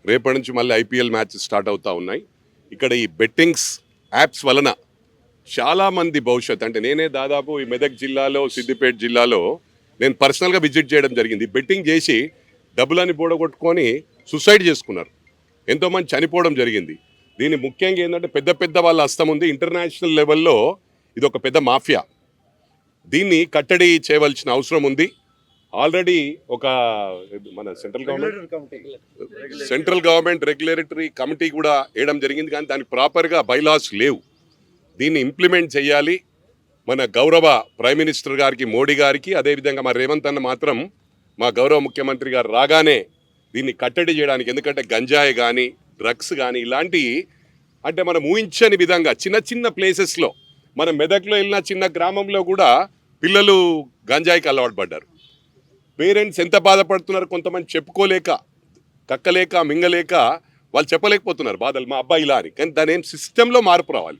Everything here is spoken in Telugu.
రేపటి నుంచి మళ్ళీ ఐపీఎల్ మ్యాచ్ స్టార్ట్ అవుతూ ఉన్నాయి. ఇక్కడ ఈ బెట్టింగ్స్ యాప్స్ వలన చాలామంది భవిష్యత్ అంటే నేనే దాదాపు ఈ మెదక్ జిల్లాలో సిద్దిపేట జిల్లాలో నేను పర్సనల్గా విజిట్ చేయడం జరిగింది. బెట్టింగ్ చేసి డబ్బులని బూడగొట్టుకొని సూసైడ్ చేసుకున్నారు. ఎంతోమంది చనిపోవడం జరిగింది. దీని ముఖ్యంగా ఏంటంటే పెద్ద పెద్ద వాళ్ళ హస్తం ఉంది. ఇంటర్నేషనల్ లెవెల్లో ఇది ఒక పెద్ద మాఫియా. దీన్ని కట్టడి చేయవలసిన అవసరం ఉంది. ఆల్రెడీ ఒక మన సెంట్రల్ గవర్నమెంట్ రెగ్యులేటరీ కమిటీ కూడా వేయడం జరిగింది, కానీ దానికి ప్రాపర్గా బైలాస్ లేవు. దీన్ని ఇంప్లిమెంట్ చేయాలి. మన గౌరవ ప్రైమ్ మినిస్టర్ గారికి, మోడీ గారికి, అదేవిధంగా మా రేవంత్ అన్న మాత్రం మా గౌరవ ముఖ్యమంత్రి గారు రాగానే దీన్ని కట్టడి చేయడానికి, ఎందుకంటే గంజాయి కానీ డ్రగ్స్ కానీ ఇలాంటి అంటే మనం ఊహించని విధంగా చిన్న చిన్న ప్లేసెస్లో మన మెదక్లో వెళ్ళిన చిన్న గ్రామంలో కూడా పిల్లలు గంజాయికి అలవాటు పడ్డారు. పేరెంట్స్ ఎంత బాధపడుతున్నారు, కొంతమంది చెప్పుకోలేక, కక్కలేక, మింగలేక వాళ్ళు చెప్పలేకపోతున్నారు బాధలు, మా అబ్బాయి ఇలా అని. కానీ దాని ఏం సిస్టంలో మార్పు రావాలి.